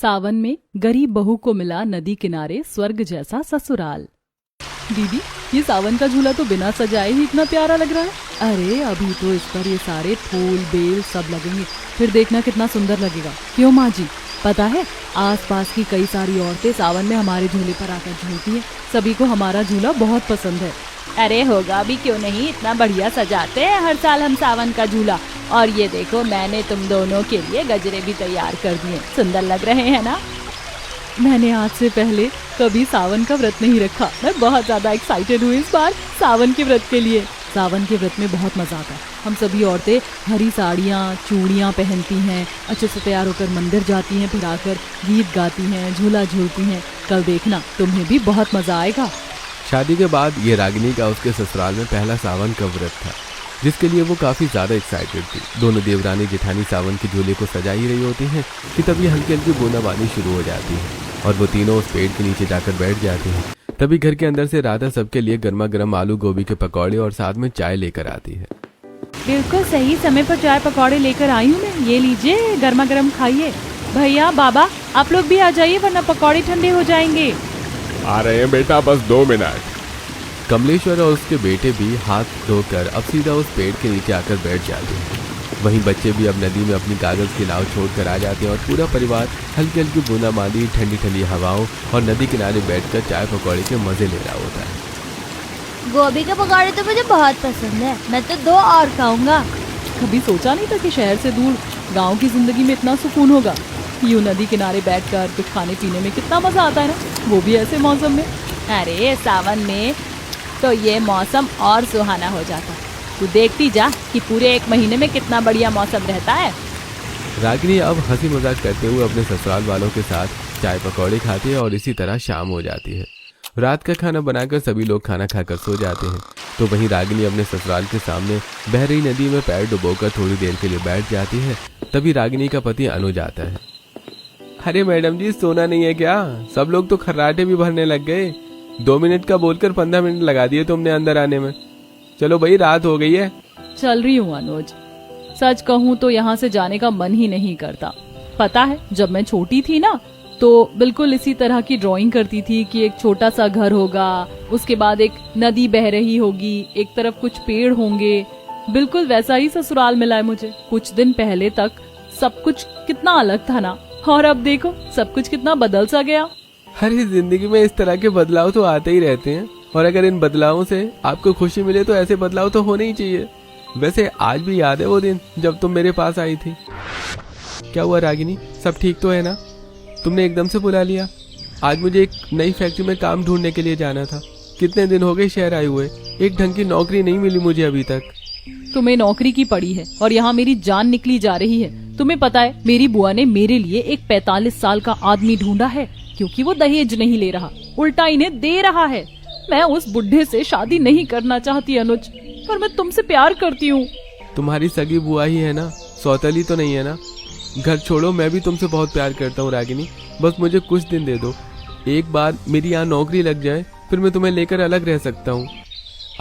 सावन में गरीब बहू को मिला नदी किनारे स्वर्ग जैसा ससुराल। दीदी, ये सावन का झूला तो बिना सजाए ही इतना प्यारा लग रहा है। अरे अभी तो इस पर ये सारे फूल बेल सब लगेंगे, फिर देखना कितना सुंदर लगेगा। क्यों माँ जी, पता है आसपास की कई सारी औरतें सावन में हमारे झूले पर आकर झूलती हैं। सभी को हमारा झूला बहुत पसंद है। अरे होगा भी क्यों नहीं, इतना बढ़िया सजाते हैं हर साल हम सावन का झूला। और ये देखो, मैंने तुम दोनों के लिए गजरे भी तैयार कर दिए, सुंदर लग रहे हैं ना। मैंने आज से पहले कभी सावन का व्रत नहीं रखा। मैं बहुत ज्यादा एक्साइटेड हूँ इस बार सावन के व्रत के लिए। सावन के व्रत में बहुत मजा आता है। हम सभी औरतें हरी साड़ियाँ चूड़ियाँ पहनती हैं, अच्छे से तैयार होकर मंदिर जाती हैं, फिर आकर गीत गाती हैं, झूला झूलती हैं। कल देखना तुम्हें भी बहुत मजा आएगा। शादी के बाद ये रागिनी का उसके ससुराल में पहला सावन का व्रत था, जिसके लिए वो काफ़ी ज़्यादा एक्साइटेड थी। दोनों देवरानी जेठानी सावन के झूले को सजा ही रही होती हैं कि तभी हल्की हल्की बूंदाबांदी शुरू हो जाती है और वो तीनों उस पेड़ के नीचे जाकर बैठ जाती हैं। तभी घर के अंदर से राधा सबके लिए गर्मा गर्म आलू गोभी के पकौड़े और साथ में चाय लेकर आती है। बिल्कुल सही समय पर चाय पकौड़े लेकर आई हूँ मैं, ये लीजिए, गर्मा गर्म खाइए। भैया बाबा, आप लोग भी आ जाइए वरना पकौड़े ठंडे हो जाएंगे। आ रहे हैं बेटा, बस 2 मिनट। कमलेश्वर और उसके बेटे भी हाथ धोकर अब सीधा उस पेड़ के नीचे आकर बैठ जाते हैं। वहीं बच्चे भी अब नदी में अपनी कागज की नाव छोड़कर आ जाते हैं और पूरा परिवार हल्की हल्की बूंदाबांदी, ठंडी ठंडी हवाओं और नदी किनारे बैठकर चाय पकौड़े के मजे ले रहा होता है। गोभी के पकौड़े तो मुझे बहुत पसंद है, मैं तो 2 और खाऊंगा। कभी सोचा नहीं था कि शहर से दूर गांव की जिंदगी में इतना सुकून होगा। यूं नदी किनारे बैठकर कुछ खाने पीने में कितना मजा आता है ना, वो भी ऐसे मौसम में। अरे सावन में तो ये मौसम और सुहाना हो जाता। तू देखती जा कि पूरे 1 महीने में कितना बढ़िया मौसम रहता है। रागिनी अब हंसी मजाक करते हुए अपने ससुराल वालों के साथ चाय पकौड़े खाती है और इसी तरह शाम हो जाती है। रात का खाना बनाकर सभी लोग खाना खाकर सो जाते हैं। तो वहीं रागिनी अपने ससुराल के सामने बह रही नदी में पैर डुबोकर थोड़ी देर के लिए बैठ जाती है। तभी रागिनी का पति अनुज आता है। अरे मैडम जी, सोना नहीं है क्या? सब लोग तो खर्राटे भी भरने लग गए। 2 मिनट का बोलकर 15 मिनट लगा दिए तुमने अंदर आने में। चलो भाई, रात हो गई है। चल रही हूँ अनुज, सच कहूँ तो यहाँ से जाने का मन ही नहीं करता। पता है, जब मैं छोटी थी ना तो बिल्कुल इसी तरह की ड्राइंग करती थी कि एक छोटा सा घर होगा, उसके बाद एक नदी बह रही होगी, एक तरफ कुछ पेड़ होंगे। बिल्कुल वैसा ही ससुराल मिला है मुझे। कुछ दिन पहले तक सब कुछ कितना अलग था ना, और अब देखो सब कुछ कितना बदल सा गया। हर जिंदगी में इस तरह के बदलाव तो आते ही रहते हैं, और अगर इन बदलावों से आपको खुशी मिले तो ऐसे बदलाव तो होने ही चाहिए। वैसे आज भी याद है वो दिन जब तुम मेरे पास आई थी। क्या हुआ रागिनी, सब ठीक तो है ना? तुमने एकदम से बुला लिया। आज मुझे एक नई फैक्ट्री में काम ढूंढने के लिए जाना था। कितने दिन हो गए शहर आए हुए, एक ढंग की नौकरी नहीं मिली मुझे अभी तक। तुम्हें नौकरी की पड़ी है और यहाँ मेरी जान निकली जा रही है। तुम्हें पता है, मेरी बुआ ने मेरे लिए एक 45 साल का आदमी ढूंढा है, क्योंकि वो दहेज नहीं ले रहा, उल्टा इन्हें दे रहा है। मैं उस बुढ़े से शादी नहीं करना चाहती अनुज, पर मैं तुमसे प्यार करती हूँ। तुम्हारी सगी बुआ ही है ना, सौतेली तो नहीं है ना? घर छोड़ो, मैं भी तुमसे बहुत प्यार करता हूँ रागिनी। बस मुझे कुछ दिन दे दो, एक बार मेरी यहाँ नौकरी लग जाए, फिर मैं तुम्हें लेकर अलग रह सकता हूँ।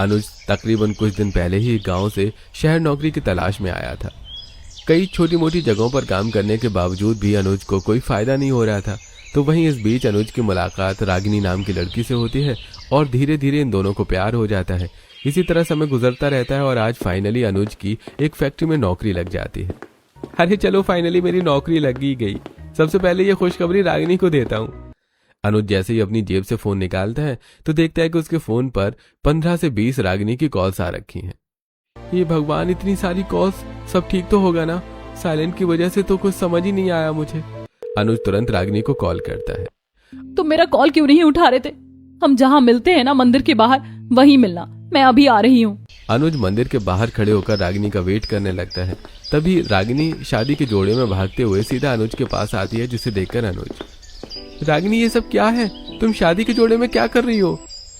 अनुज तकरीबन कुछ दिन पहले ही गांव से शहर नौकरी की तलाश में आया था। कई छोटी मोटी जगहों पर काम करने के बावजूद भी अनुज को कोई फायदा नहीं हो रहा था। तो वहीं इस बीच अनुज की मुलाकात रागिनी नाम की लड़की से होती है और धीरे धीरे इन दोनों को प्यार हो जाता है। इसी तरह समय गुजरता रहता है और आज फाइनली अनुज की एक फैक्ट्री में नौकरी लग जाती है। अरे चलो, फाइनली मेरी नौकरी लग ही गई। सबसे पहले ये खुशखबरी रागिनी को देता हूँ। अनुज जैसे ही अपनी जेब से फोन निकालता है तो देखता है कि उसके फोन पर 15 से 20 रागिनी की कॉल्स आ रखी हैं। ये भगवान, इतनी सारी कॉल्स, सब ठीक तो होगा ना? साइलेंट की वजह से तो कुछ समझ ही नहीं आया मुझे। अनुज तुरंत रागिनी को कॉल करता है। तुम मेरा कॉल क्यों नहीं उठा रहे थे? हम जहाँ मिलते हैं ना मंदिर के बाहर, वहीं मिलना, मैं अभी आ रही हूँ। अनुज मंदिर के बाहर खड़े होकर रागिनी का वेट करने लगता है। तभी रागिनी शादी के जोड़े में भागते हुए सीधा अनुज के पास आती है, जिसे देखकर अनुज, रागिनी ये सब क्या है? तुम शादी के जोड़े में क्या कर रही हो?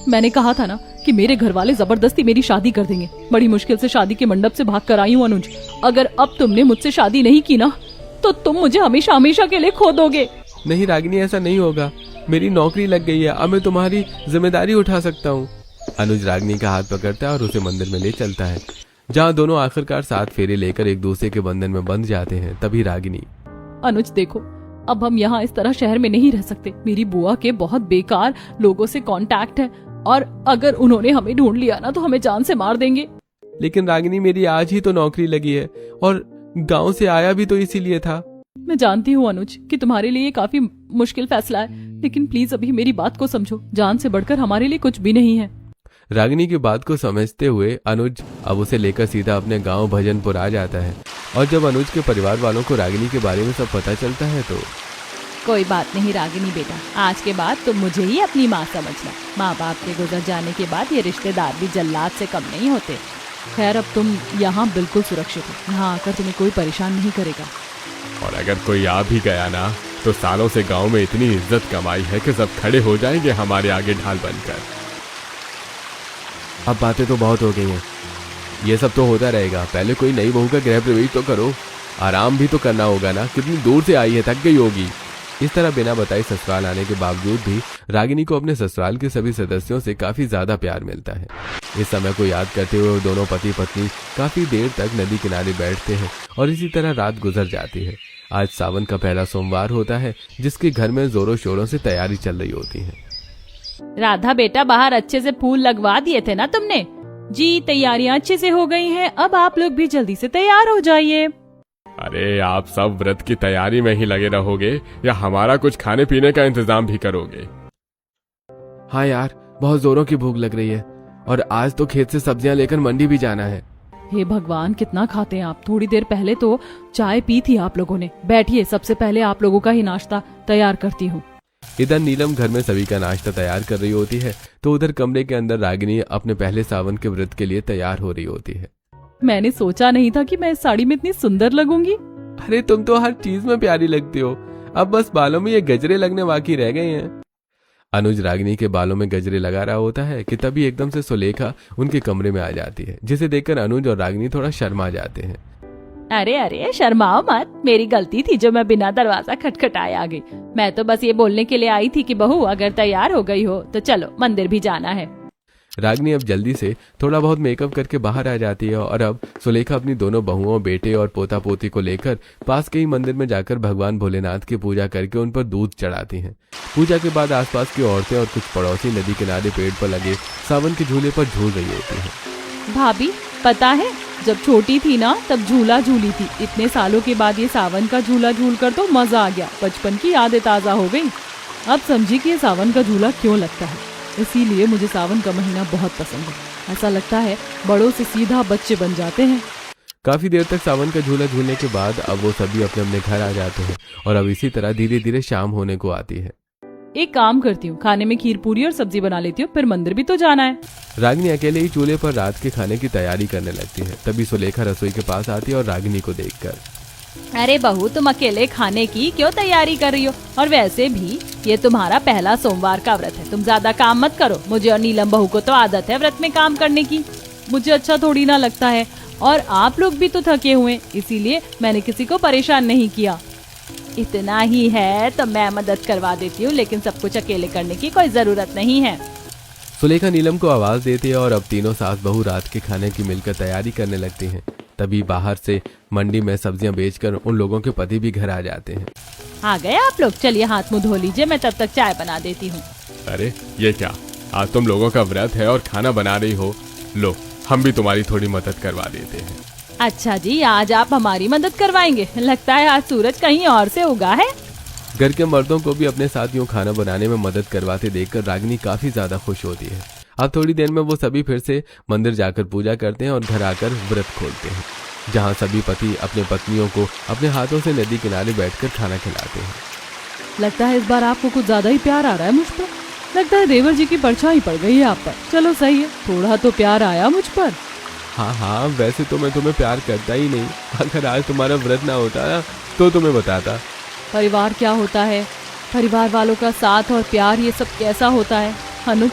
मैंने कहा था ना कि मेरे घर वाले जबरदस्ती मेरी शादी कर देंगे। बड़ी मुश्किल से शादी के मंडप से भाग कर आई हूँ अनुज। अगर अब तुमने मुझसे शादी नहीं की ना तो तुम मुझे हमेशा हमेशा के लिए खो दोगे। नहीं रागिनी, ऐसा नहीं होगा। मेरी नौकरी लग गई है, अब मैं तुम्हारी जिम्मेदारी उठा सकता हूँ। अनुज रागिनी का हाथ पकड़ता है और उसे मंदिर में ले चलता है, जहाँ दोनों आखिरकार 7 फेरे लेकर एक दूसरे के बंधन में बंध जाते हैं। तभी रागिनी, अनुज देखो, अब हम यहाँ इस तरह शहर में नहीं रह सकते। मेरी बुआ के बहुत बेकार लोगों से कांटेक्ट है और अगर उन्होंने हमें ढूंढ लिया ना तो हमें जान से मार देंगे। लेकिन रागिनी, मेरी आज ही तो नौकरी लगी है और गांव से आया भी तो इसीलिए था। मैं जानती हूँ अनुज कि तुम्हारे लिए ये काफी मुश्किल फैसला है, लेकिन प्लीज अभी मेरी बात को समझो। जान से बढ़कर हमारे लिए कुछ भी नहीं है। रागिनी की बात को समझते हुए अनुज अब उसे लेकर सीधा अपने गांव भजनपुर आ जाता है। और जब अनुज के परिवार वालों को रागिनी के बारे में सब पता चलता है तो कोई बात नहीं रागिनी बेटा, आज के बाद तुम मुझे ही अपनी माँ समझना। माँ बाप के गुजर जाने के बाद ये रिश्तेदार भी जल्लाद से कम नहीं होते। खैर अब तुम यहाँ बिल्कुल सुरक्षित हो, यहाँ आकर तुम्हें कोई परेशान नहीं करेगा। और अगर कोई आ भी गया ना तो सालों से गांव में इतनी इज्जत कमाई है कि सब खड़े हो जाएंगे हमारे आगे ढाल बनकर। अब बातें तो बहुत हो गई हैं, ये सब तो होता रहेगा। पहले कोई नई बहू का गृह प्रवेश तो करो, आराम भी तो करना होगा ना। कितनी दूर से आई है, थक गई होगी। इस तरह बिना बताए ससुराल आने के बावजूद भी रागिनी को अपने ससुराल के सभी सदस्यों से काफी ज्यादा प्यार मिलता है। इस समय को याद करते हुए दोनों पति पत्नी काफी देर तक नदी किनारे बैठते हैं और इसी तरह रात गुजर जाती है। आज सावन का पहला सोमवार होता है, जिसके घर में जोरों शोरों से तैयारी चल रही होती है। राधा बेटा, बाहर अच्छे से फूल लगवा दिए थे ना तुमने? जी तैयारियां अच्छे से हो गई हैं, अब आप लोग भी जल्दी से तैयार हो जाइए। अरे आप सब व्रत की तैयारी में ही लगे रहोगे या हमारा कुछ खाने पीने का इंतजाम भी करोगे? हाँ यार, बहुत जोरों की भूख लग रही है और आज तो खेत से सब्जियां लेकर मंडी भी जाना है। हे भगवान, कितना खाते हैं आप। थोड़ी देर पहले तो चाय पी थी आप लोगों ने। बैठिए, सबसे पहले आप लोगों का ही नाश्ता तैयार करती हूँ। इधर नीलम घर में सभी का नाश्ता तैयार कर रही होती है तो उधर कमरे के अंदर रागिनी अपने पहले सावन के व्रत के लिए तैयार हो रही होती है। मैंने सोचा नहीं था कि मैं इस साड़ी में इतनी सुंदर लगूंगी। अरे तुम तो हर चीज में प्यारी लगती हो, अब बस बालों में ये गजरे लगने बाकी रह गए हैं। अनुज रागिनी के बालों में गजरे लगा रहा होता है कि तभी एकदम से सुलेखा उनके कमरे में आ जाती है, जिसे देखकर अनुज और रागिनी थोड़ा शर्मा जाते हैं। अरे अरे शर्माओ मत, मेरी गलती थी जो मैं बिना दरवाजा खटखटाए आ गई। मैं तो बस ये बोलने के लिए आई थी कि बहू अगर तैयार हो गई हो तो चलो, मंदिर भी जाना है। रागिनी अब जल्दी से थोड़ा बहुत मेकअप करके बाहर आ जाती है और अब सुलेखा अपनी दोनों बहुओं, बेटे और पोता पोती को लेकर पास के ही मंदिर में जाकर भगवान भोलेनाथ की पूजा करके उन पर दूध चढ़ाती हैं। पूजा के बाद आसपास की औरतें और कुछ पड़ोसी नदी किनारे पेड़ पर लगे सावन के झूले पर झूल रही होती हैं। भाभी पता है, जब छोटी थी ना तब झूला झूली थी। इतने सालों के बाद ये सावन का झूला झूल कर तो मजा आ गया, बचपन की यादें ताजा हो गई। अब समझी कि ये सावन का झूला क्यों लगता है। इसीलिए मुझे सावन का महीना बहुत पसंद है। ऐसा लगता है बड़ों से सीधा बच्चे बन जाते हैं। काफी देर तक सावन का झूला झूलने के बाद अब वो सभी अपने अपने घर आ जाते हैं और अब इसी तरह धीरे धीरे शाम होने को आती है। एक काम करती हूँ, खाने में खीर पूरी और सब्जी बना लेती हूँ, फिर मंदिर भी तो जाना है। रागिनी अकेले ही चूल्हे पर रात के खाने की तैयारी करने लगती है। तभी सुलेखा रसोई के पास आती है और रागिनी को देखकर, अरे बहू, तुम अकेले खाने की क्यों तैयारी कर रही हो? और वैसे भी ये तुम्हारा पहला सोमवार का व्रत है, तुम ज्यादा काम मत करो। मुझे और नीलम बहू को तो आदत है व्रत में काम करने की। मुझे अच्छा थोड़ी ना लगता है, और आप लोग भी तो थके हुए, इसीलिए मैंने किसी को परेशान नहीं किया। इतना ही है तो मैं मदद करवा देती हूँ, लेकिन सब कुछ अकेले करने की कोई जरूरत नहीं है। सुलेखा नीलम को आवाज देती है और अब तीनों सास बहू रात के खाने की मिलकर तैयारी करने लगती हैं। तभी बाहर से मंडी में सब्जियां बेचकर उन लोगों के पति भी घर आ जाते हैं। आ गए आप लोग, चलिए हाथ मुंह धो लीजिए, मैं तब तक चाय बना देती हूँ। अरे ये क्या, आज तुम लोगों का व्रत है और खाना बना रही हो? लो, हम भी तुम्हारी थोड़ी मदद करवा देते हैं। अच्छा जी, आज आप हमारी मदद करवाएंगे? लगता है आज सूरज कहीं और से उगा है। घर के मर्दों को भी अपने साथियों खाना बनाने में मदद करवाते देखकर रागिनी काफी ज्यादा खुश होती है। अब थोड़ी देर में वो सभी फिर से मंदिर जाकर पूजा करते हैं और घर आकर व्रत खोलते हैं, जहाँ सभी पति अपने पत्नियों को अपने हाथों से नदी किनारे बैठकर खाना खिलाते हैं। लगता है इस बार आपको कुछ ज्यादा ही प्यार आ रहा है मुझ पर। लगता है देवर जी की परछाई पड़ गई है आप पर। चलो सही है, थोड़ा तो प्यार आया मुझ पर। हाँ, वैसे तो मैं तुम्हें प्यार करता ही नहीं। अगर आज तुम्हारा व्रत ना होता ना तो तुम्हें बताता। परिवार क्या होता है, परिवार वालों का साथ और प्यार, ये सब कैसा होता है। अनुज,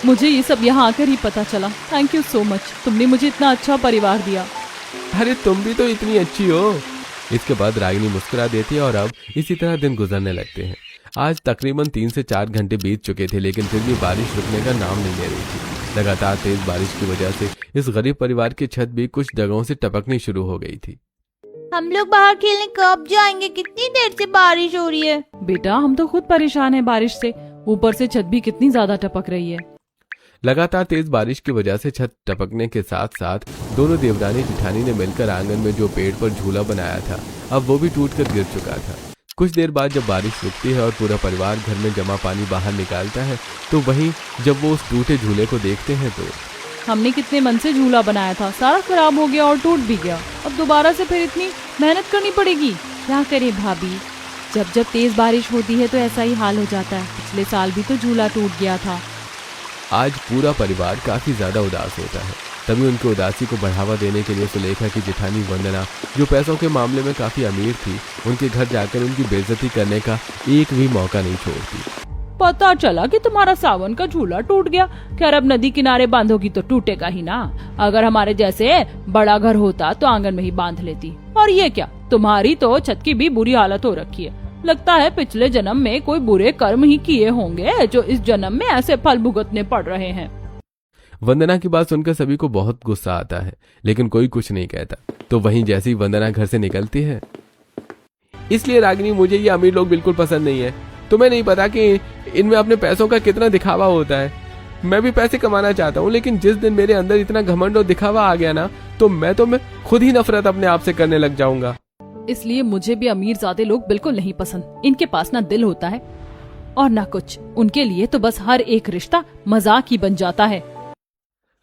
मुझे ये सब यहाँ आकर ही पता चला। थैंक यू सो मच, तुमने मुझे इतना अच्छा परिवार दिया। अरे तुम भी तो इतनी अच्छी हो। इसके बाद रागिनी मुस्कुरा देती है और अब इसी तरह दिन गुजरने लगते हैं। आज तकरीबन 3 से 4 घंटे बीत चुके थे, लेकिन फिर भी बारिश रुकने का नाम नहीं ले रही थी। लगातार तेज बारिश की वजह से इस गरीब परिवार की छत भी कुछ जगहों से टपकनी शुरू हो गई थी। हम लोग बाहर खेलने कब जाएंगे? कितनी देर से बारिश हो रही है। बेटा हम तो खुद परेशान हैं बारिश से, ऊपर से छत भी कितनी ज्यादा टपक रही है। लगातार तेज बारिश की वजह से छत टपकने के साथ साथ दोनों देवरानी जिठानी ने मिलकर आंगन में जो पेड़ पर झूला बनाया था अब वो भी टूटकर गिर चुका था। कुछ देर बाद जब बारिश रुकती है और पूरा परिवार घर में जमा पानी बाहर निकालता है तो वहीं जब वो उस टूटे झूले को देखते हैं तो हमने कितने मन से झूला बनाया था, सारा खराब हो गया और टूट भी गया। अब दोबारा से फिर इतनी मेहनत करनी पड़ेगी। क्या करे भाभी, जब जब तेज बारिश होती है तो ऐसा ही हाल हो जाता है। पिछले साल भी तो झूला टूट गया था। आज पूरा परिवार काफी ज्यादा उदास होता है। तभी उनकी उदासी को बढ़ावा देने के लिए सुलेखा की जेठानी वंदना, जो पैसों के मामले में काफी अमीर थी, उनके घर जाकर उनकी बेइज्जती करने का एक भी मौका नहीं छोड़ती। पता चला कि तुम्हारा सावन का झूला टूट गया। खैर अब नदी किनारे बांधोगी तो टूटेगा ही ना। अगर हमारे जैसे बड़ा घर होता तो आंगन में ही बांध लेती। और ये क्या, तुम्हारी तो छत की भी बुरी हालत हो रखी है। लगता है पिछले जन्म में कोई बुरे कर्म ही किए होंगे जो इस जन्म में ऐसे फल भुगतने पड़ रहे हैं। वंदना की बात सुनकर सभी को बहुत गुस्सा आता है, लेकिन कोई कुछ नहीं कहता। तो वहीं जैसे ही वंदना घर से निकलती है, इसलिए रागिनी मुझे ये अमीर लोग बिल्कुल पसंद नहीं है। तुम्हें नहीं पता कि इनमें अपने पैसों का कितना दिखावा होता है। मैं भी पैसे कमाना चाहता हूँ, लेकिन जिस दिन मेरे अंदर इतना घमंड और दिखावा आ गया ना तो मैं खुद ही नफरत अपने आप से करने लग जाऊंगा। इसलिए मुझे भी अमीर ज़्यादा लोग बिल्कुल नहीं पसंद। इनके पास ना दिल होता है और ना कुछ। उनके लिए तो बस हर एक रिश्ता मजाक ही बन जाता है।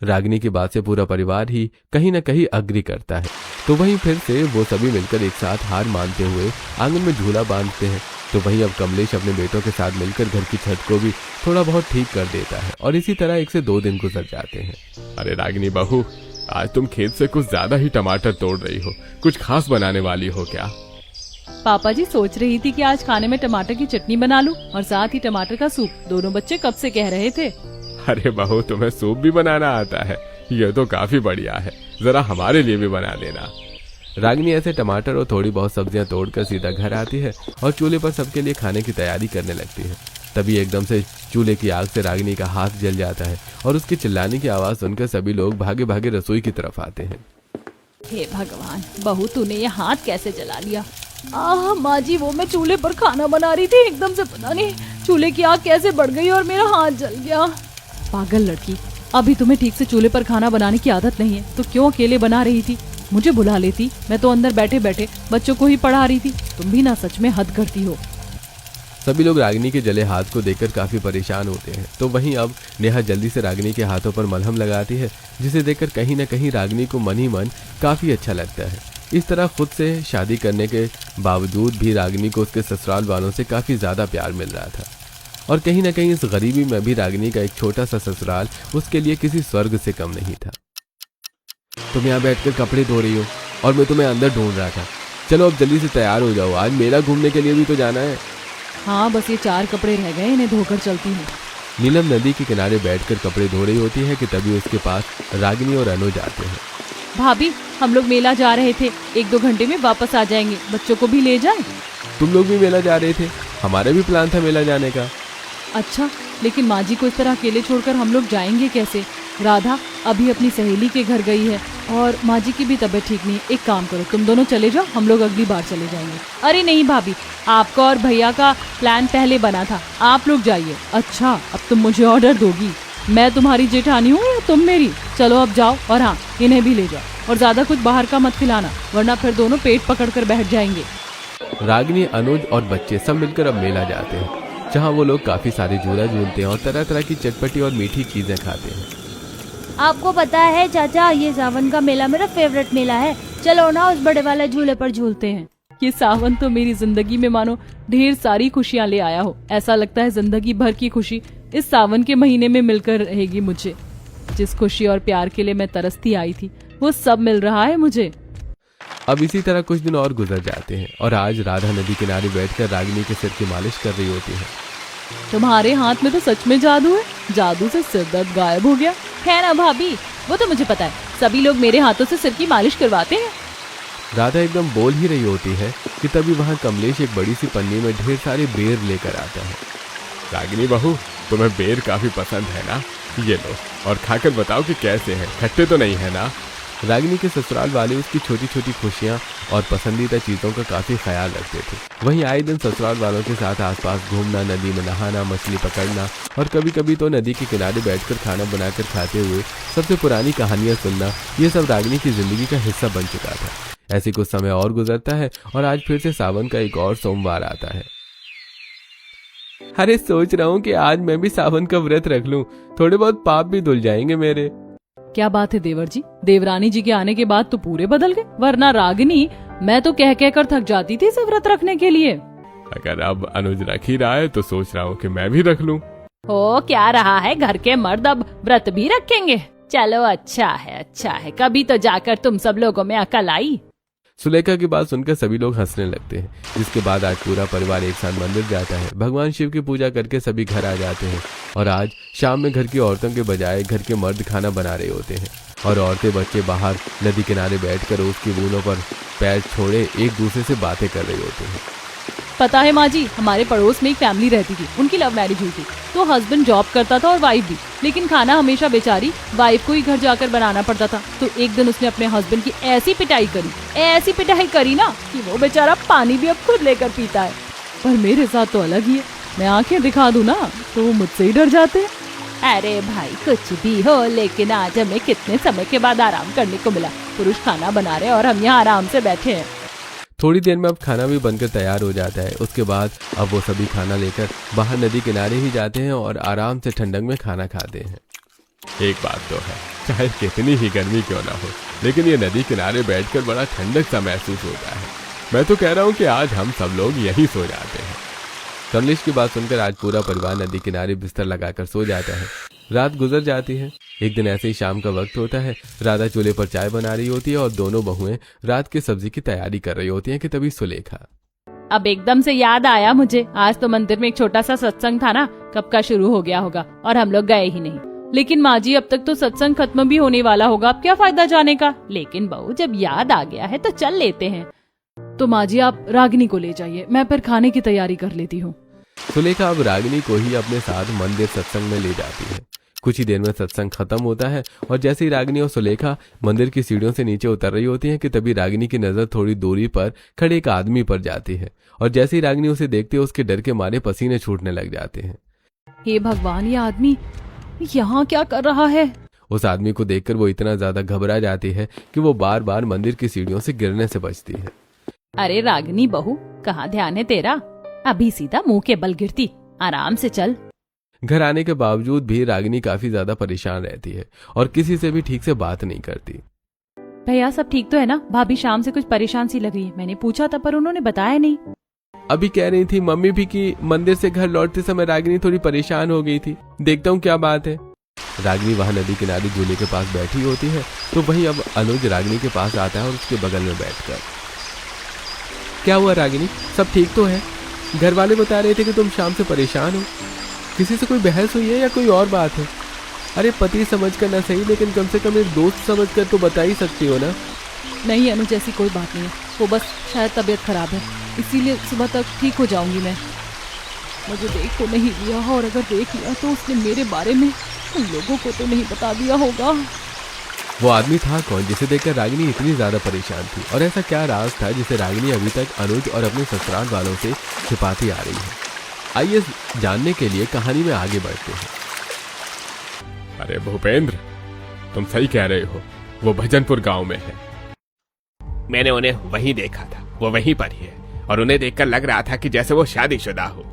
रागिनी की बात से पूरा परिवार ही कहीं न कहीं अग्री करता है। तो वहीं फिर से वो सभी मिलकर एक साथ हार मानते हुए आंगन में झूला बांधते हैं। तो वहीं अब कमलेश अपने बेटों के साथ मिलकर घर की छत को भी थोड़ा बहुत ठीक कर देता है और इसी तरह 1 से 2 दिन गुजर जाते हैं। अरे रागिनी बहू, आज तुम खेत से कुछ ज्यादा ही टमाटर तोड़ रही हो। कुछ खास बनाने वाली हो क्या? पापा जी सोच रही थी कि आज खाने में टमाटर की चटनी बना लूं और साथ ही टमाटर का सूप। दोनों बच्चे कब से कह रहे थे। अरे बहू, तुम्हें सूप भी बनाना आता है? ये तो काफी बढ़िया है। जरा हमारे लिए भी बना देना। रागिनी ऐसे टमाटर और थोड़ी बहुत सब्जियां तोड़कर सीधा घर आती है और चूल्हे पर सबके लिए खाने की तैयारी करने लगती है। तभी एकदम से चूल्हे की आग से रागिनी का हाथ जल जाता है और उसके चिल्लाने की आवाज सुनकर सभी लोग भागे भागे रसोई की तरफ आते हैं। हे भगवान, बहू तूने ये हाथ कैसे जला लिया? आह माँ जी, वो मैं चूल्हे पर खाना बना रही थी, एकदम से पता नहीं चूल्हे की आग कैसे बढ़ गई और मेरा हाथ जल गया। पागल लड़की, अभी तुम्हें ठीक से चूल्हे पर खाना बनाने की आदत नहीं है तो क्यों अकेले बना रही थी? मुझे बुला लेती, मैं तो अंदर बैठे बैठे बच्चों को ही पढ़ा रही थी। तुम भी ना सच में हद करती हो। सभी लोग रागिनी के जले हाथ को देखकर काफी परेशान होते हैं। तो वहीं अब नेहा जल्दी से रागिनी के हाथों पर मलहम लगाती है, जिसे देखकर कहीं न कहीं रागिनी को मन ही मन काफी अच्छा लगता है। इस तरह खुद से शादी करने के बावजूद भी रागिनी को उसके ससुराल वालों से काफी ज्यादा प्यार मिल रहा था और कहीं न कहीं इस गरीबी में भी रागिनी का एक छोटा सा ससुराल उसके लिए किसी स्वर्ग से कम नहीं था। तुम यहाँ बैठकर कपड़े धो रही हो और मैं तुम्हें अंदर ढूंढ रहा था। चलो अब जल्दी से तैयार हो जाओ, आज मेला घूमने के लिए भी तो जाना है। हाँ, बस ये 4 कपड़े रह गए, इन्हें धोकर चलती हूँ। नीलम नदी के किनारे बैठकर कपड़े धो रही होती है कि तभी उसके पास रागिनी और अनुज आते हैं। भाभी, हम लोग मेला जा रहे थे, 1-2 घंटे में वापस आ जाएंगे। बच्चों को भी ले जाएं? तुम लोग भी मेला जा रहे थे? हमारा भी प्लान था मेला जाने का। अच्छा, लेकिन माँ जी को इस तरह अकेले छोड़कर हम लोग जाएंगे कैसे? राधा अभी अपनी सहेली के घर गई है और माँ जी की भी तबीयत ठीक नहीं है। एक काम करो, तुम दोनों चले जाओ, हम लोग अगली बार चले जाएंगे। अरे नहीं भाभी, आपका और भैया का प्लान पहले बना था, आप लोग जाइए। अच्छा, अब तुम मुझे ऑर्डर दोगी? मैं तुम्हारी जेठानी हूँ या तुम मेरी? चलो अब जाओ, और हाँ, इन्हें भी ले जाओ और ज्यादा कुछ बाहर का मत खिलाना, वरना फिर दोनों पेट पकड़ कर बैठ जाएंगे। रागिनी, अनुज और बच्चे सब मिलकर अब मेला जाते हैं, जहाँ वो लोग काफी सारे झूला झूलते हैं और तरह तरह की चटपटी और मीठी चीजें खाते हैं। आपको पता है चाचा, ये सावन का मेला मेरा फेवरेट मेला है। चलो ना उस बड़े वाले झूले पर झूलते हैं। ये सावन तो मेरी जिंदगी में मानो ढेर सारी खुशियाँ ले आया हो। ऐसा लगता है जिंदगी भर की खुशी इस सावन के महीने में मिलकर रहेगी मुझे। जिस खुशी और प्यार के लिए मैं तरसती आई थी वो सब मिल रहा है मुझे। अब इसी तरह कुछ दिन और गुजर जाते हैं और आज राधा नदी किनारे बैठकर रागिनी के सिर की मालिश कर रही होती है। तुम्हारे हाथ में तो सच में जादू है, जादू से सिर दर्द गायब हो गया है ना भाभी? वो तो मुझे पता है, सभी लोग मेरे हाथों से सिर की मालिश करवाते हैं। राधा एकदम बोल ही रही होती है कि तभी वहाँ कमलेश एक बड़ी सी पन्नी में ढेर सारे बेर लेकर आता है। रागिनी बहू, तुम्हें बेर काफी पसंद है ना? ये लो और खाकर बताओ कि कैसे हैं, खट्टे तो नहीं है ना? रागिनी के ससुराल वाले उसकी छोटी छोटी खुशियां और पसंदीदा चीज़ों का काफ़ी ख्याल रखते थे। वहीं आए दिन ससुराल वालों के साथ आसपास घूमना, नदी में नहाना, मछली पकड़ना और कभी कभी तो नदी के किनारे बैठकर खाना बनाकर खाते हुए सबसे पुरानी कहानियां सुनना, ये सब रागिनी की जिंदगी का हिस्सा बन चुका था। ऐसे कुछ समय और गुजरता है और आज फिर से सावन का एक और सोमवार आता है। अरे सोच रहा हूँ कि आज मैं भी सावन का व्रत रख लूं, थोड़े बहुत पाप भी धुल जाएंगे मेरे। क्या बात है देवर जी, देवरानी जी के आने के बाद तो पूरे बदल गए, वरना रागिनी मैं तो कह कर थक जाती थी इसे व्रत रखने के लिए। अगर अब अनुज रख ही रहा है तो सोच रहा हूँ कि मैं भी रख लूं। हो क्या रहा है, घर के मर्द अब व्रत भी रखेंगे। चलो अच्छा है, कभी तो जाकर तुम सब लोगों में अकल आई। सुलेखा की बात सुनकर सभी लोग हंसने लगते हैं, जिसके बाद आज पूरा परिवार एक साथ मंदिर जाता है। भगवान शिव की पूजा करके सभी घर आ जाते हैं और आज शाम में घर की औरतों के बजाय घर के मर्द खाना बना रहे होते हैं और औरतें बच्चे बाहर नदी किनारे बैठकर उसकी बूंदों पर पैर छोड़े एक दूसरे से बातें कर रहे होते हैं। पता है माँ जी, हमारे पड़ोस में एक फैमिली रहती थी, उनकी लव मैरिज हुई थी। तो हस्बैंड जॉब करता था और वाइफ भी, लेकिन खाना हमेशा बेचारी वाइफ को ही घर जाकर बनाना पड़ता था। तो एक दिन उसने अपने हस्बैंड की ऐसी पिटाई करी ना कि वो बेचारा पानी भी अब खुद लेकर पीता है। पर मेरे साथ तो अलग ही है, मैं आंखें दिखा दूं ना तो वो मुझसे ही डर जाते हैं। अरे भाई कुछ भी हो, लेकिन आज हमें कितने समय के बाद आराम करने को मिला। पुरुष खाना बना रहे और हम यहाँ आराम से बैठे हैं। थोड़ी देर में अब खाना भी बनकर तैयार हो जाता है। उसके बाद अब वो सभी खाना लेकर बाहर नदी किनारे ही जाते हैं और आराम से ठंडक में खाना खाते हैं। एक बात तो है, चाहे कितनी ही गर्मी क्यों ना हो, लेकिन ये नदी किनारे बैठकर बड़ा ठंडक सा महसूस होता है। मैं तो कह रहा हूँ कि आज हम सब लोग यहीं सो जाते हैं। कमलेश की बात सुनकर आज पूरा परिवार नदी किनारे बिस्तर लगाकर सो जाता है। रात गुजर जाती है। एक दिन ऐसे ही शाम का वक्त होता है। राधा चूल्हे पर चाय बना रही होती है और दोनों बहुएं रात की सब्जी की तैयारी कर रही होती हैं कि तभी सुलेखा। अब एकदम से याद आया मुझे, आज तो मंदिर में एक छोटा सा सत्संग था ना, कब का शुरू हो गया होगा और हम लोग गए ही नहीं। लेकिन माँ जी अब तक तो सत्संग खत्म भी होने वाला होगा, अब क्या फायदा जाने का। लेकिन बहू जब याद आ गया है तो चल लेते हैं। तो माँ जी आप रागिनी को ले जाइए, मैं फिर खाने की तैयारी कर लेती हूँ। सुलेखा अब रागिनी को ही अपने साथ मंदिर सत्संग में ले जाती है। कुछ ही देर में सत्संग खत्म होता है और जैसे ही रागिनी और सुलेखा मंदिर की सीढ़ियों से नीचे उतर रही होती हैं कि तभी रागिनी की नजर थोड़ी दूरी पर खड़े एक आदमी पर जाती है और जैसे ही रागिनी उसे देखती है उसके डर के मारे पसीने छूटने लग जाते हैं। हे भगवान, ये आदमी यहाँ क्या कर रहा है? उस आदमी को देखकर वो इतना ज्यादा घबरा जाती है कि वो बार बार मंदिर की सीढ़ियों से गिरने से बचती है। अरे रागिनी बहू, कहाँ ध्यान है तेरा? अभी सीधा मुंह के बल गिरती, आराम से चल। घर आने के बावजूद भी रागिनी काफी ज्यादा परेशान रहती है और किसी से भी ठीक से बात नहीं करती। भैया सब ठीक तो है ना? भाभी शाम से कुछ परेशान सी लग रही है, मैंने पूछा था पर उन्होंने बताया नहीं। अभी कह रही थी मम्मी भी कि मंदिर से घर लौटते समय रागिनी थोड़ी परेशान हो गई थी, देखता हूँ क्या बात है। रागिनी वहां नदी किनारे झूले के पास बैठी होती है तो वहीं अब अनुज रागिनी के पास आता है और उसके बगल में बैठकर, क्या हुआ रागिनी, सब ठीक तो है? घर वाले बता रहे थे कि तुम शाम से परेशान हो, किसी से कोई बहस हुई है या कोई और बात है? अरे पति समझकर ना सही, लेकिन कम से कम एक दोस्त समझकर तो बता ही सकती हो ना। नहीं अनुज, ऐसी कोई बात नहीं है, वो बस शायद तबीयत खराब है, इसीलिए सुबह तक ठीक हो जाऊंगी मैं। मुझे देख तो नहीं लिया, और अगर देख लिया तो उसने मेरे बारे में उन लोगों को तो नहीं बता दिया होगा। वो आदमी था कौन जिसे देखकर रागिनी इतनी ज्यादा परेशान थी, और ऐसा क्या राज था जिसे रागिनी अभी तक अनुज और अपने ससुराल वालों से छिपाती आ रही है? आइए जानने के लिए कहानी में आगे बढ़ते हैं। अरे भूपेंद्र, तुम सही कह रहे हो, वो भजनपुर गांव में है। मैंने उन्हें वहीं देखा था, वो वहीं पर ही है और उन्हें देखकर लग रहा था कि जैसे वो शादीशुदा हो।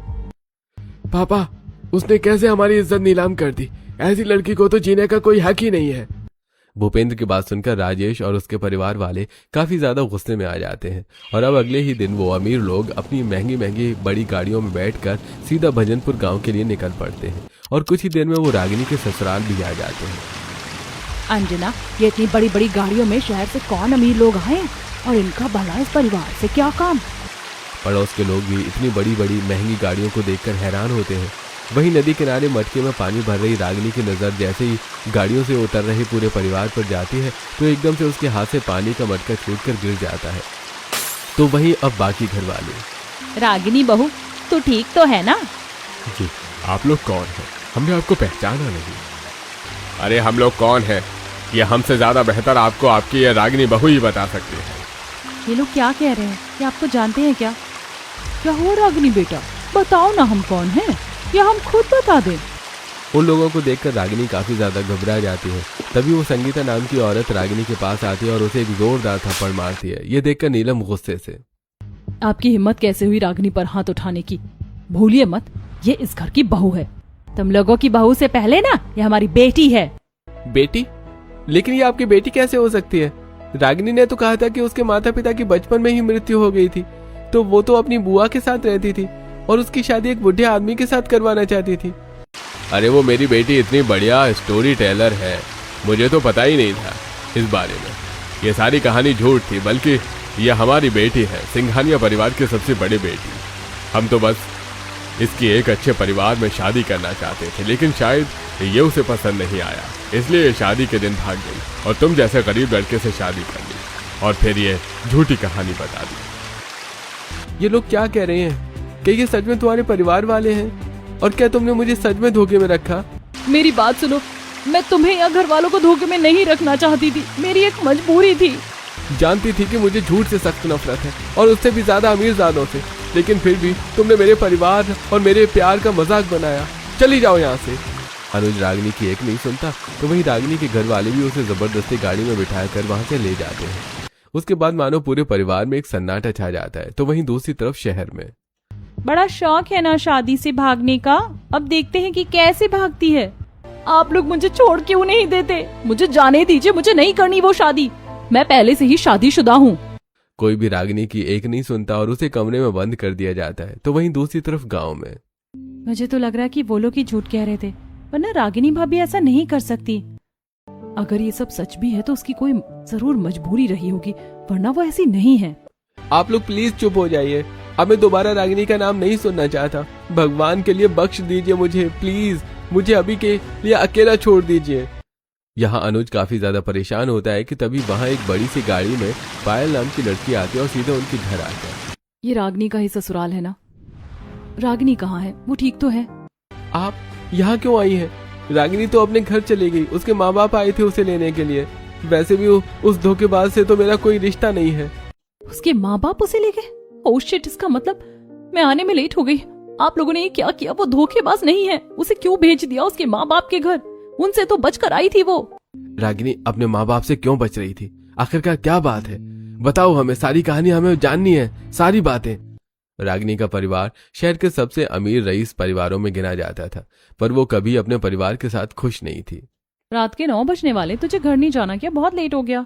पापा, उसने कैसे हमारी इज्जत नीलाम कर दी? ऐसी लड़की को तो जीने का कोई हक ही नहीं है। भूपेंद्र की बात सुनकर राजेश और उसके परिवार वाले काफी ज्यादा गुस्से में आ जाते हैं और अब अगले ही दिन वो अमीर लोग अपनी महंगी महंगी बड़ी गाड़ियों में बैठकर सीधा भजनपुर गांव के लिए निकल पड़ते हैं और कुछ ही देर में वो रागिनी के ससुराल भी आ जाते हैं। अंजना, ये इतनी बड़ी बड़ी गाड़ियों में शहर से कौन अमीर लोग आए और इनका भला इस परिवार से क्या काम? पड़ोस के लोग भी इतनी बड़ी बड़ी महंगी गाड़ियों को देखकर हैरान होते हैं। वहीं नदी किनारे मटके में पानी भर रही रागिनी की नजर जैसे ही गाड़ियों से उतर रहे पूरे परिवार पर जाती है तो एकदम से उसके हाथ से पानी का मटका छूटकर गिर जाता है। तो वहीं अब बाकी घर वाले, रागिनी बहू, तू ठीक तो है ना? जी, आप लोग कौन हैं? हमने आपको पहचाना नहीं। अरे हम लोग कौन हैं? ये हमसे ज्यादा बेहतर आपको आपकी ये रागिनी बहू ही बता सकती है। ये लोग क्या कह रहे हैं? ये आपको जानते हैं क्या? क्या हुआ रागिनी बेटा, बताओ ना हम कौन हैं, या हम खुद बता दें? उन लोगों को देखकर रागिनी काफी ज्यादा घबरा जाती है। तभी वो संगीता नाम की औरत रागिनी के पास आती है और उसे एक जोरदार थप्पड़ मारती है। ये देखकर नीलम गुस्से से, आपकी हिम्मत कैसे हुई रागिनी पर हाथ उठाने की? भूलिए मत, ये इस घर की बहू है। तुम लोगों की बहू से पहले ना ये हमारी बेटी है। बेटी? लेकिन ये आपकी बेटी कैसे हो सकती है? रागिनी ने तो कहा था कि उसके माता पिता की बचपन में ही मृत्यु हो गई थी, तो वो तो अपनी बुआ के साथ रहती थी और उसकी शादी एक बुढ़े आदमी के साथ करवाना चाहती थी। अरे वो मेरी बेटी इतनी बढ़िया स्टोरी टेलर है, मुझे तो पता ही नहीं था इस बारे में। ये सारी कहानी झूठ थी, बल्कि ये हमारी बेटी है, सिंघानिया परिवार की सबसे बड़ी बेटी। हम तो बस इसकी एक अच्छे परिवार में शादी करना चाहते थे, लेकिन शायद ये उसे पसंद नहीं आया, इसलिए ये शादी के दिन भाग गई और तुम जैसे गरीब लड़के से शादी कर ली और फिर ये झूठी कहानी बता दी। ये लोग क्या कह रहे हैं? क्या ये सच में तुम्हारे परिवार वाले हैं? और क्या तुमने मुझे सच में धोखे में रखा? मेरी बात सुनो, मैं तुम्हें या घर वालों को धोखे में नहीं रखना चाहती थी, मेरी एक मजबूरी थी। जानती थी कि मुझे झूठ से सख्त नफरत है और उससे भी ज्यादा अमीरजादों से, लेकिन फिर भी तुमने मेरे परिवार और मेरे प्यार का मजाक बनाया। चली जाओ यहाँ से। अनुज रागिनी की एक नहीं सुनता, तो वहीं रागिनी के घर वाले भी उसे जबरदस्ती गाड़ी में बिठा कर वहां से ले जाते हैं। उसके बाद मानो पूरे परिवार में एक सन्नाटा छा जाता है। तो वहीं दूसरी तरफ शहर में, बड़ा शौक है ना शादी से भागने का, अब देखते हैं कि कैसे भागती है। आप लोग मुझे छोड़ क्यों नहीं देते? मुझे जाने दीजिए, मुझे नहीं करनी वो शादी, मैं पहले से ही शादीशुदा हूँ। कोई भी रागिनी की एक नहीं सुनता और उसे कमरे में बंद कर दिया जाता है। तो वहीं दूसरी तरफ गांव में, मुझे तो लग रहा है कि वो लोग ही झूठ कह रहे थे, वरना रागिनी भाभी ऐसा नहीं कर सकती। अगर ये सब सच भी है तो उसकी कोई जरूर मजबूरी रही होगी, वरना वो ऐसी नहीं है। आप लोग प्लीज चुप हो जाइए, अब मैं दोबारा रागिनी का नाम नहीं सुनना चाहता। भगवान के लिए बख्श दीजिए मुझे, प्लीज मुझे अभी के लिए अकेला छोड़ दीजिए। यहाँ अनुज काफी ज्यादा परेशान होता है कि तभी वहाँ एक बड़ी सी गाड़ी में पायल नाम की लड़की आती है और सीधे उनके घर आती है। ये रागिनी का ही ससुराल है ना? रागिनी कहाँ है? वो ठीक तो है? आप यहाँ क्यों आई हैं? रागिनी तो अपने घर चली गई, उसके माँ बाप आए थे उसे लेने के लिए। वैसे भी उस धोखेबाज से तो मेरा कोई रिश्ता नहीं है। उसके माँ बाप उसे ले गए? ओह शिट, इसका मतलब मैं आने में लेट हो गई। आप लोगों ने ये क्या किया? वो धोखेबाज नहीं है, उसे क्यों भेज दिया उसके माँ बाप के घर? उनसे तो बचकर आई थी वो। रागिनी अपने माँ बाप से क्यों बच रही थी? आखिरकार क्या बात है? बताओ हमें, सारी कहानी हमें जाननी है, सारी बातें। रागिनी का परिवार शहर के सबसे अमीर रईस परिवारों में गिना जाता था, पर वो कभी अपने परिवार के साथ खुश नहीं थी। रात के 9 बजने वाले, तुझे घर नहीं जाना क्या? बहुत लेट हो गया।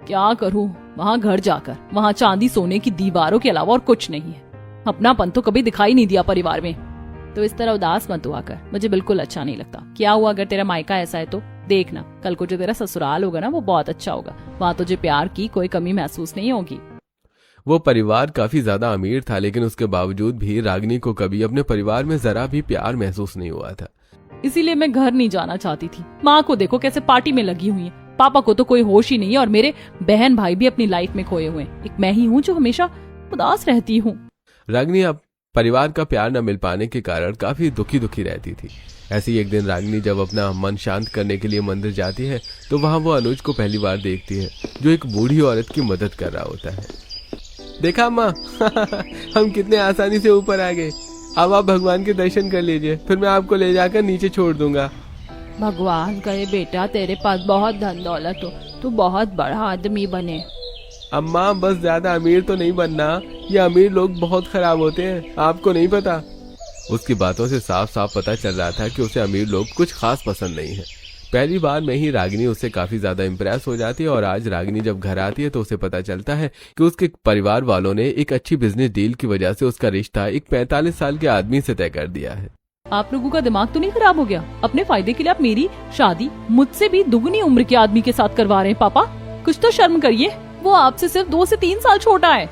क्या करूं वहाँ घर जाकर? वहाँ चांदी सोने की दीवारों के अलावा और कुछ नहीं है। अपनापन तो कभी दिखाई नहीं दिया परिवार में। तो इस तरह उदास मत हुआ कर, मुझे बिल्कुल अच्छा नहीं लगता। क्या हुआ अगर तेरा मायका ऐसा है तो? देखना कल को जो तेरा ससुराल होगा ना, वो बहुत अच्छा होगा। वहाँ तुझे प्यार की कोई कमी महसूस नहीं होगी। वो परिवार काफी ज्यादा अमीर था, लेकिन उसके बावजूद भी रागिनी को कभी अपने परिवार में जरा भी प्यार महसूस नहीं हुआ था। इसीलिए मैं घर नहीं जाना चाहती थी। माँ को देखो कैसे पार्टी में लगी हुई है, पापा को तो कोई होश ही नहीं है, और मेरे बहन भाई भी अपनी लाइफ में खोए हुए हैं। एक मैं ही हूँ जो हमेशा उदास रहती हूँ। रागिनी अब परिवार का प्यार न मिल पाने के कारण काफी दुखी रहती थी। ऐसे ही एक दिन रागिनी जब अपना मन शांत करने के लिए मंदिर जाती है, तो वहाँ वो अनुज को पहली बार देखती है, जो एक बूढ़ी औरत की मदद कर रहा होता है। देखा अम्मा हम कितने आसानी से ऊपर आ गए। अब आप भगवान के दर्शन कर लीजिए, फिर मैं आपको ले जाकर नीचे छोड़ दूंगा। भगवान करे बेटा तेरे पास बहुत धन दौलत हो, तू बहुत बड़ा आदमी बने। अम्मा बस ज्यादा अमीर तो नहीं बनना, ये अमीर लोग बहुत खराब होते हैं, आपको नहीं पता। उसकी बातों से साफ साफ पता चल रहा था कि उसे अमीर लोग कुछ खास पसंद नहीं है। पहली बार में ही रागिनी उससे काफी ज्यादा इम्प्रेस हो जाती है, और आज रागिनी जब घर आती है तो उसे पता चलता है कि उसके परिवार वालों ने एक अच्छी बिजनेस डील की वजह से उसका रिश्ता एक 45 साल के आदमी से तय कर दिया है। आप लोगों का दिमाग तो नहीं खराब हो गया? अपने फायदे के लिए आप मेरी शादी मुझसे भी दुगनी उम्र के आदमी के साथ करवा रहे हैं। पापा कुछ तो शर्म करिए, वो आपसे सिर्फ 2 से 3 साल छोटा है।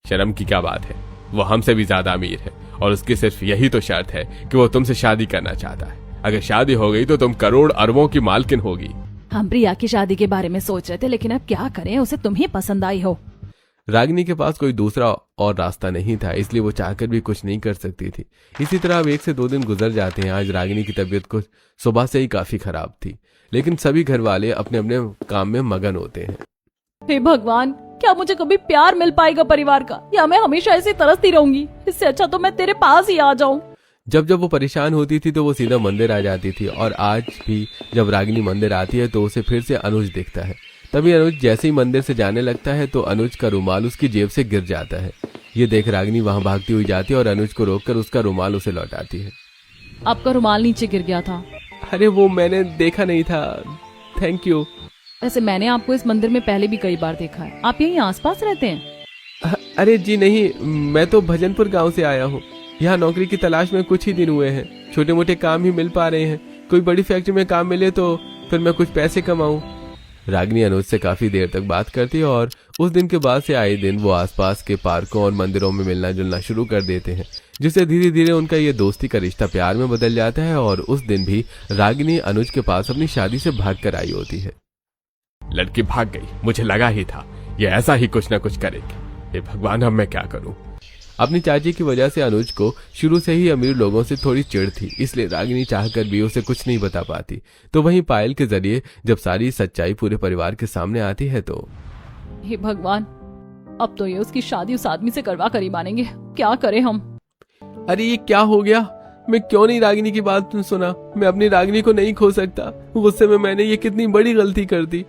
शर्म की क्या बात है, वो हमसे भी ज्यादा अमीर है, और उसकी सिर्फ यही तो शर्त है कि वो तुमसे शादी करना चाहता है। अगर शादी हो गई तो तुम करोड़ अरबों की मालकिन होगी। हम प्रिया की शादी के बारे में सोच रहे थे, लेकिन अब क्या करें, उसे तुम ही पसंद आई हो। रागिनी के पास कोई दूसरा और रास्ता नहीं था, इसलिए वो चाहकर भी कुछ नहीं कर सकती थी। इसी तरह अब 1 से 2 दिन गुजर जाते हैं। आज रागिनी की तबीयत कुछ सुबह से ही काफी खराब थी, लेकिन सभी घर वाले अपने अपने काम में मगन होते हैं। हे भगवान, क्या मुझे कभी प्यार मिल पाएगा परिवार का, या मैं हमेशा ऐसी तरसती रहूंगी? इससे अच्छा तो मैं तेरे पास ही आ जाऊं। जब जब वो परेशान होती थी तो वो सीधा मंदिर आ जाती थी, और आज भी जब रागिनी मंदिर आती है तो उसे फिर से अनुज दिखता है। तभी अनुज जैसे ही मंदिर से जाने लगता है तो अनुज का रुमाल उसकी जेब से गिर जाता है। ये देख रागिनी वहां भागती हुई जाती है और अनुज को रोककर उसका रुमाल उसे लौटाती है। आपका रुमाल नीचे गिर गया था। अरे वो मैंने देखा नहीं था, थैंक यू। वैसे मैंने आपको इस मंदिर में पहले भी कई बार देखा है। आप यहीं आसपास रहते हैं? अरे जी नहीं, मैं तो भजनपुर गांव से आया हूँ। यहाँ नौकरी की तलाश में कुछ ही दिन हुए हैं, छोटे मोटे काम ही मिल पा रहे हैं। कोई बड़ी फैक्ट्री में काम मिले तो फिर मैं कुछ पैसे कमाऊं। रागिनी अनुज से काफी देर तक बात करती है और उस दिन के बाद से आए दिन वो आसपास के पार्कों और मंदिरों में मिलना जुलना शुरू कर देते हैं, जिससे धीरे धीरे उनका ये दोस्ती का रिश्ता प्यार में बदल जाता है। और उस दिन भी रागिनी अनुज के पास अपनी शादी से भाग कर आई होती है। लड़की भाग गई, मुझे लगा ही था ये ऐसा ही कुछ ना कुछ करेगी। हे भगवान, अब मैं क्या करूं? अपनी चाची की वजह से अनुज को शुरू से ही अमीर लोगों से थोड़ी चिढ़ थी, इसलिए रागिनी चाहकर भी उसे कुछ नहीं बता पाती। तो वहीं पायल के जरिए जब सारी सच्चाई पूरे परिवार के सामने आती है तो हे भगवान, अब तो ये उसकी शादी उस आदमी से करवा कर ही मानेंगे। क्या करें हम? अरे ये क्या हो गया? मैं क्यों नहीं रागिनी की बात सुना? मैं अपनी रागिनी को नहीं खो सकता। गुस्से में मैंने ये कितनी बड़ी गलती कर दी।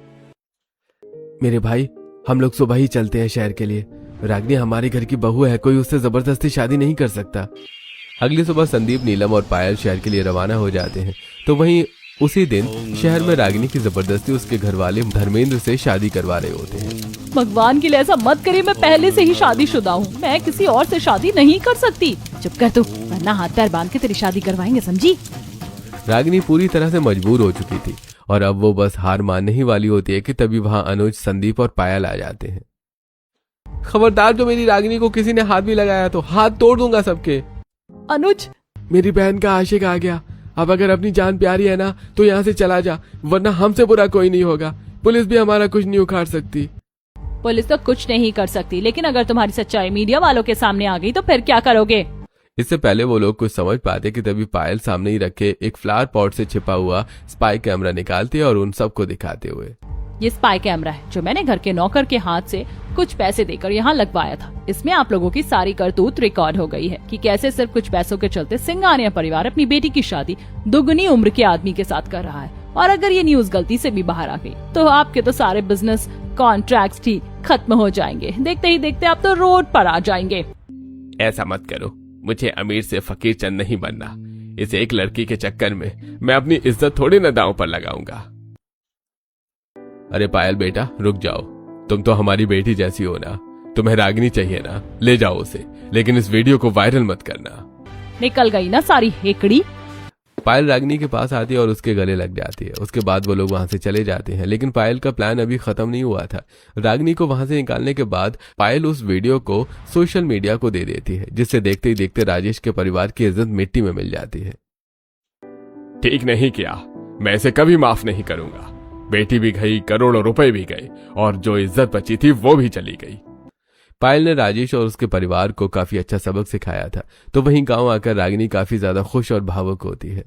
मेरे भाई, हम लोग सुबह ही चलते हैं शहर के लिए। रागिनी हमारे घर की बहू है, कोई उससे जबरदस्ती शादी नहीं कर सकता। अगली सुबह संदीप, नीलम और पायल शहर के लिए रवाना हो जाते हैं। तो वहीं उसी दिन शहर में रागिनी की जबरदस्ती उसके घर वाले धर्मेंद्र से शादी करवा रहे होते हैं। भगवान के लिए ऐसा मत करिए, मैं पहले से ही शादीशुदा हूँ। मैं किसी और से शादी नहीं कर सकती। चुप कर तू, वरना हाथ पैर बांध के तेरी शादी करवाएंगे, समझी? रागिनी पूरी तरह से मजबूर हो चुकी थी और अब वो बस हार मानने ही वाली होती है कि तभी वहां अनुज, संदीप और पायल आ जाते हैं। खबरदार, जो मेरी रागिनी को किसी ने हाथ भी लगाया तो हाथ तोड़ दूंगा सबके। अनुज, मेरी बहन का आशिक आ गया। अब अगर अपनी जान प्यारी है ना तो यहाँ से चला जा, वरना हमसे बुरा कोई नहीं होगा। पुलिस भी हमारा कुछ नहीं उखाड़ सकती। पुलिस तो कुछ नहीं कर सकती, लेकिन अगर तुम्हारी सच्चाई मीडिया वालों के सामने आ गई तो फिर क्या करोगे? इससे पहले वो लोग कुछ समझ पाते कि तभी पायल सामने ही रखे एक फ्लावर पॉट से छिपा हुआ स्पाई कैमरा निकालती है और उन सबको दिखाते हुए, ये स्पाई कैमरा है जो मैंने घर के नौकर के हाथ से कुछ पैसे देकर यहाँ लगवाया था। इसमें आप लोगों की सारी करतूत रिकॉर्ड हो गई है कि कैसे सिर्फ कुछ पैसों के चलते सिंघानिया परिवार अपनी बेटी की शादी दुगनी उम्र के आदमी के साथ कर रहा है। और अगर ये न्यूज गलती से भी बाहर आ गई तो आपके तो सारे बिजनेस कॉन्ट्रैक्ट्स ही खत्म हो जाएंगे। देखते ही देखते आप तो रोड पर आ जाएंगे। ऐसा मत करो, मुझे अमीर से फकीर चंद नहीं बनना। इस एक लड़की के चक्कर में मैं अपनी इज्जत थोड़ी न दांव पर लगाऊंगा। अरे पायल बेटा, रुक जाओ। तुम तो हमारी बेटी जैसी हो ना, तुम्हें रागिनी चाहिए ना, ले जाओ उसे, लेकिन इस वीडियो को वायरल मत करना। निकल गई ना सारी हेकड़ी। पायल रागिनी के पास आती है और उसके गले लग जाती है। उसके बाद वो लोग वहां से चले जाते हैं, लेकिन पायल का प्लान अभी खत्म नहीं हुआ था। रागिनी को वहां से निकालने के बाद पायल उस वीडियो को सोशल मीडिया को दे देती है, जिससे देखते ही देखते राजेश के परिवार की इज्जत मिट्टी में मिल जाती है। ठीक नहीं किया, मैं इसे कभी माफ नहीं करूंगा। बेटी भी गई, करोड़ों रुपए भी गए, और जो इज्जत बची थी वो भी चली गई। पायल ने राजेश और उसके परिवार को काफी अच्छा सबक सिखाया था। तो वहीं गांव आकर रागिनी काफी ज्यादा खुश और भावुक होती है।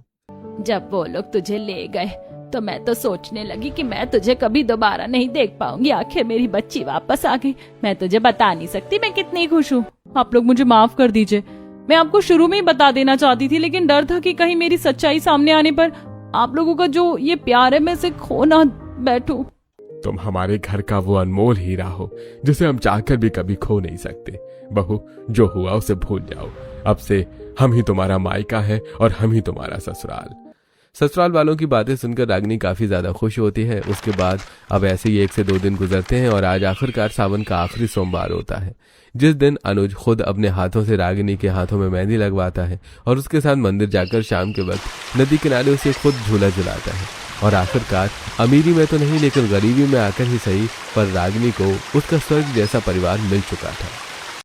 जब वो लोग तुझे ले गए तो मैं तो सोचने लगी कि मैं तुझे कभी दोबारा नहीं देख पाऊंगी। आखिर मेरी बच्ची वापस आ गई। मैं तुझे बता नहीं सकती मैं कितनी खुश हूँ। आप लोग मुझे माफ कर दीजिए। मैं आपको शुरू में ही बता देना चाहती थी, लेकिन डर था कि कहीं मेरी सच्चाई सामने आने पर आप लोगों का जो ये प्यार है मैं इसे खो ना बैठूं। तुम हमारे घर का वो अनमोल हीरा हो जिसे हम चाहकर भी कभी खो नहीं सकते। बहू, जो हुआ उसे भूल जाओ। अब से हम ही तुम्हारा मायका है और हम ही तुम्हारा ससुराल। ससुराल वालों की बातें सुनकर रागिनी काफी ज्यादा खुश होती है। उसके बाद अब ऐसे ही 1 से 2 दिन गुजरते हैं और आज आखिरकार सावन का आखिरी सोमवार होता है, जिस दिन अनुज खुद अपने हाथों से रागिनी के हाथों में मेहंदी लगवाता है और उसके साथ मंदिर जाकर शाम के वक्त नदी किनारे उसे खुद झूला झुलाता है। और आखिरकार अमीरी में तो नहीं, लेकिन गरीबी में आकर ही सही, पर रागिनी को उसका स्वर्ग जैसा परिवार मिल चुका था।